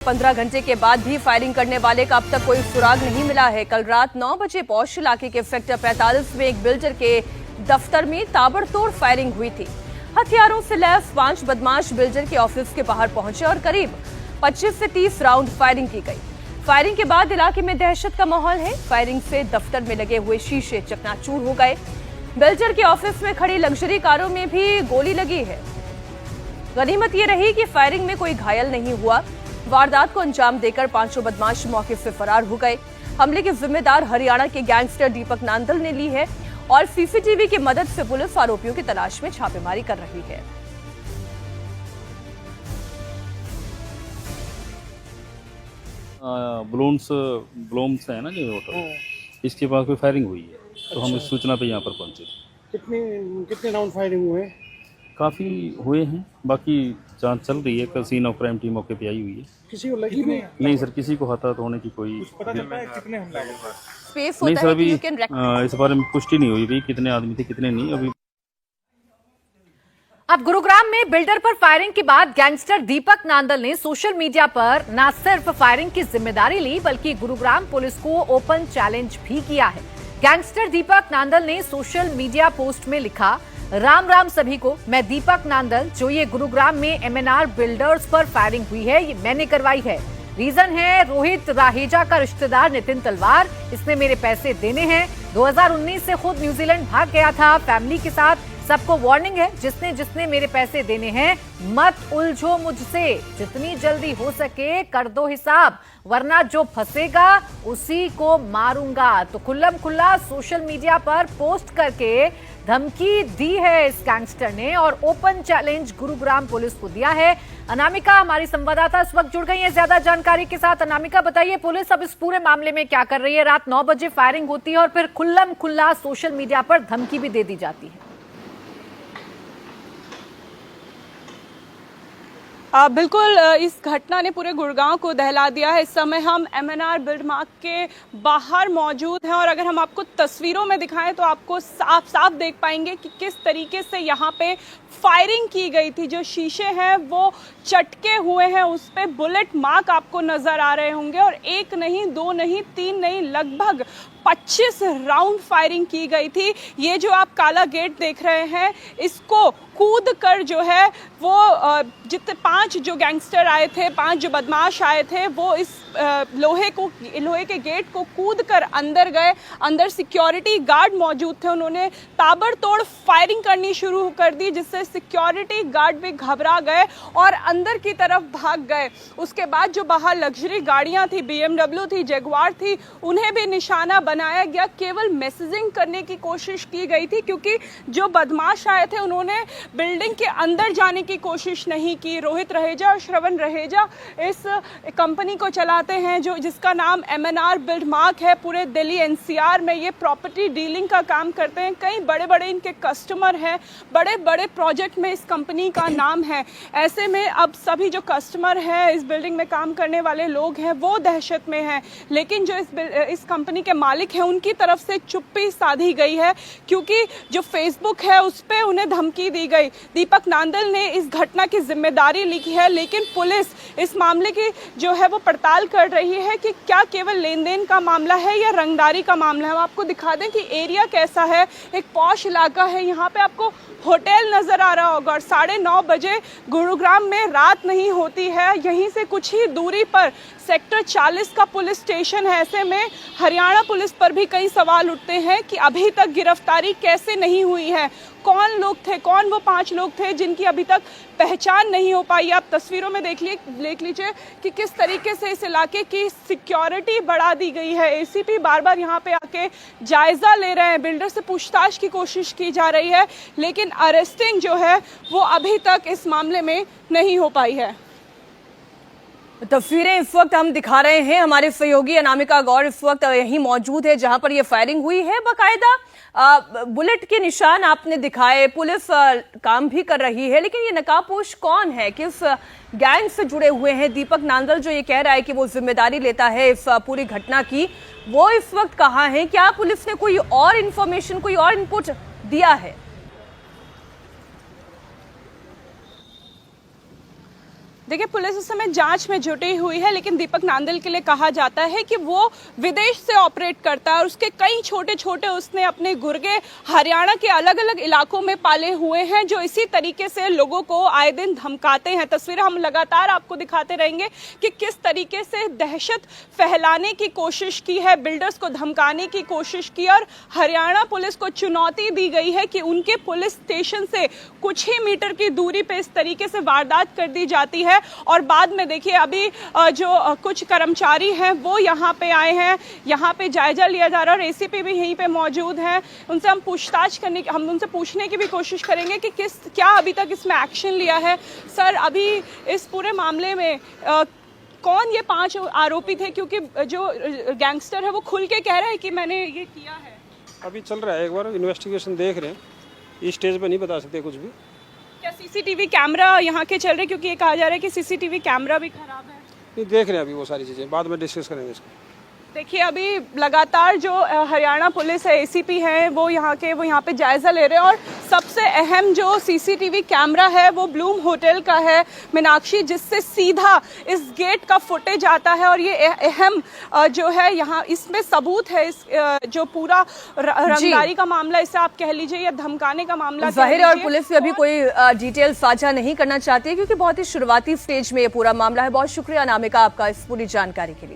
15 घंटे के बाद भी फायरिंग करने वाले का अब तक कोई सुराग नहीं मिला है। कल रात 9 बजे पौष इलाके के सेक्टर 45 में एक बिल्डर के दफ्तर में ताबड़तोड़ फायरिंग हुई थी। हथियारों से लैस 5 बदमाश बिल्डर के ऑफिस के बाहर पहुंचे और करीब 25 से 30 राउंड फायरिंग की गई। फायरिंग के बाद इलाके में दहशत का माहौल है। फायरिंग से दफ्तर में लगे हुए शीशे चकनाचूर हो गए। बिल्डर के ऑफिस में खड़ी लग्जरी कारों में भी गोली लगी है। गनीमत ये रही कि फायरिंग में कोई घायल नहीं हुआ। वारदात को अंजाम देकर 5 बदमाश मौके से फरार हो गए। हमले की जिम्मेदार हरियाणा के गैंगस्टर दीपक नांदल ने ली है और सीसीटीवी की मदद से पुलिस आरोपियों की तलाश में छापेमारी कर रही है। ब्लूम्स है ना जो होटल, इसके पास कोई फायरिंग हुई है। तो हम इस सूचना पे यहाँ पर पहुंचे। कितने राउंड फायरिंग हुए? काफी हुए हैं, बाकी जांच चल रही है। कल सीन ऑफ क्राइम टीम मौके पे आई हुई है। किसी को लगी नहीं? नहीं सर, किसी को हताहत होने की कोई पता चलता है कितने हमला हुए? नहीं सर, अभी इस बारे में पुष्टि नहीं हुई भी कितने आदमी थे कितने नहीं। अभी अब गुरुग्राम में बिल्डर पर फायरिंग के बाद गैंगस्टर दीपक नांदल ने सोशल मीडिया पर न सिर्फ फायरिंग की जिम्मेदारी ली बल्कि गुरुग्राम पुलिस को ओपन चैलेंज भी किया है। गैंगस्टर दीपक नांदल ने सोशल मीडिया पोस्ट में लिखा, राम राम सभी को, मैं दीपक नांदल, जो ये गुरुग्राम में एमएनआर बिल्डर्स पर फायरिंग हुई है ये मैंने करवाई है। रीजन है रोहित राहेजा का रिश्तेदार नितिन तलवार, इसने मेरे पैसे देने हैं। 2019 से खुद न्यूजीलैंड भाग गया था फैमिली के साथ। सबको वार्निंग है, जिसने जिसने मेरे पैसे देने हैं मत उलझो मुझसे, जितनी जल्दी हो सके कर दो हिसाब, वरना जो फंसेगा उसी को मारूंगा। तो खुल्लम खुल्ला सोशल मीडिया पर पोस्ट करके धमकी दी है इस गैंगस्टर ने और ओपन चैलेंज गुरुग्राम पुलिस को दिया है। अनामिका हमारी संवाददाता इस वक्त जुड़ गई है ज्यादा जानकारी के साथ। अनामिका बताइए, पुलिस अब इस पूरे मामले में क्या कर रही है? रात 9 बजे फायरिंग होती है और फिर खुल्लम खुल्ला सोशल मीडिया पर धमकी भी दे दी जाती है। बिल्कुल, इस घटना ने पूरे गुड़गांव को दहला दिया है। इस समय हम एमएनआर बिल्ड मार्क के बाहर मौजूद हैं और अगर हम आपको तस्वीरों में दिखाएं तो आपको साफ साफ देख पाएंगे कि किस तरीके से यहाँ पे फायरिंग की गई थी। जो शीशे हैं वो चटके हुए हैं, उस पे बुलेट मार्क आपको नजर आ रहे होंगे और 1 नहीं 2 नहीं 3 नहीं लगभग 25 राउंड फायरिंग की गई थी। ये जो आप काला गेट देख रहे हैं इसको कूद कर जो है वो जितने 5 जो गैंगस्टर आए थे, 5 जो बदमाश आए थे, वो इस लोहे के गेट को कूद कर अंदर गए। अंदर सिक्योरिटी गार्ड मौजूद थे, उन्होंने ताबड़तोड़ फायरिंग करनी शुरू कर दी जिससे सिक्योरिटी गार्ड भी घबरा गए और अंदर की तरफ भाग गए। उसके बाद जो बाहर लग्जरी गाड़ियां थी, BMW थी, जगुआर थी, उन्हें भी निशाना बनाया गया। केवल मैसेजिंग करने की कोशिश की गई थी क्योंकि जो बदमाश आए थे उन्होंने बिल्डिंग के अंदर जाने की कोशिश नहीं की। रोहित रहेजा और श्रवण रहेजा इस कंपनी को चलाते हैं जो जिसका नाम एमएनआर बिल्ड मार्क है। पूरे दिल्ली एनसीआर में ये प्रॉपर्टी डीलिंग का काम करते हैं। कई बड़े बड़े इनके कस्टमर हैं, बड़े बड़े प्रोजेक्ट में इस कंपनी का नाम है। ऐसे में अब सभी जो कस्टमर हैं, इस बिल्डिंग में काम करने वाले लोग हैं, वो दहशत में हैं। लेकिन जो इस कंपनी के मालिक हैं उनकी तरफ से चुप्पी साधी गई है क्योंकि जो फेसबुक है उस पर उन्हें धमकी दी गई। दीपक नांदल ने इस घटना की जिम्मेदारी ली है लेकिन पुलिस इस मामले की जो है वो पड़ताल कर रही है कि क्या केवल लेन देन का मामला है या रंगदारी का मामला है। हम आपको दिखा दें कि एरिया कैसा है। एक पॉश इलाका है, यहाँ पे आपको होटल नजर आ रहा होगा और 9:30 बजे गुरुग्राम में रात नहीं होती है। यहीं से कुछ ही दूरी पर सेक्टर 40 का पुलिस स्टेशन है। ऐसे में हरियाणा पुलिस पर भी कई सवाल उठते हैं कि अभी तक गिरफ्तारी कैसे नहीं हुई है। कौन लोग थे, कौन वो 5 लोग थे जिनकी अभी तक पहचान नहीं हो पाई। आप तस्वीरों में देख लीजिए कि किस तरीके से इस इलाके की सिक्योरिटी बढ़ा दी गई है। एसीपी बार बार यहाँ पे आके जायजा ले रहे हैं, बिल्डर से पूछताछ की कोशिश की जा रही है लेकिन अरेस्टिंग जो है वो अभी तक इस मामले में नहीं हो पाई है। तस्वीरें इस वक्त हम दिखा रहे हैं। हमारे सहयोगी अनामिका गौर इस वक्त यहीं मौजूद है जहां पर यह फायरिंग हुई है। बाकायदा बुलेट के निशान आपने दिखाए, पुलिस काम भी कर रही है, लेकिन ये नकाबपोश कौन है, किस गैंग से जुड़े हुए हैं? दीपक नांदल जो ये कह रहा है कि वो जिम्मेदारी लेता है इस पूरी घटना की, वो इस वक्त कहाँ है? क्या पुलिस ने कोई और इंफॉर्मेशन, कोई और इनपुट दिया है? देखिए, पुलिस इस समय जांच में जुटी हुई है, लेकिन दीपक नांदल के लिए कहा जाता है कि वो विदेश से ऑपरेट करता है और उसके कई छोटे छोटे उसने अपने गुर्गे हरियाणा के अलग अलग इलाकों में पाले हुए हैं, जो इसी तरीके से लोगों को आए दिन धमकाते हैं। तस्वीरें हम लगातार आपको दिखाते रहेंगे कि किस तरीके से दहशत फैलाने की कोशिश की है, बिल्डर्स को धमकाने की कोशिश की, और हरियाणा पुलिस को चुनौती दी गई है कि उनके पुलिस स्टेशन से कुछ ही मीटर की दूरी पे इस तरीके से वारदात कर दी जाती है। और बाद में देखिए, अभी जो कुछ कर्मचारी हैं वो यहाँ पे आए हैं, यहाँ पे जायजा लिया जा रहा है और एसीपी भी यहीं पे मौजूद हैं। उनसे हम हम उनसे पूछने की भी कोशिश करेंगे कि क्या अभी तक इसमें एक्शन लिया है। सर, अभी इस पूरे मामले में कौन ये 5 आरोपी थे, क्योंकि जो गैंगस्टर है वो खुल के कह रहा है कि मैंने ये किया है। अभी चल रहा है, एक बार इन्वेस्टिगेशन देख रहे हैं, इस स्टेज पे नहीं बता सकते कुछ भी। क्या सीसीटीवी कैमरा यहाँ के चल रहे, क्योंकि ये कहा जा रहा है कि सीसीटीवी कैमरा भी खराब है? नहीं, देख रहे हैं अभी वो सारी चीज़ें, बाद में डिस्कस करेंगे इसको। देखिए, अभी लगातार जो हरियाणा पुलिस है, एसीपी है, वो यहाँ पे जायजा ले रहे हैं। और सबसे अहम जो सीसीटीवी कैमरा है वो ब्लूम होटल का है मीनाक्षी, जिससे सीधा इस गेट का फुटेज आता है। और ये अहम जो है यहाँ इसमें सबूत है, इस जो पूरा रंगदारी का मामला, इसे आप कह लीजिए, या धमकाने का मामला जाहिर है। और पुलिस भी अभी कोई डिटेल साझा नहीं करना चाहती है, क्योंकि बहुत ही शुरुआती स्टेज में ये पूरा मामला है। बहुत शुक्रिया अनामिका आपका इस पूरी जानकारी के लिए।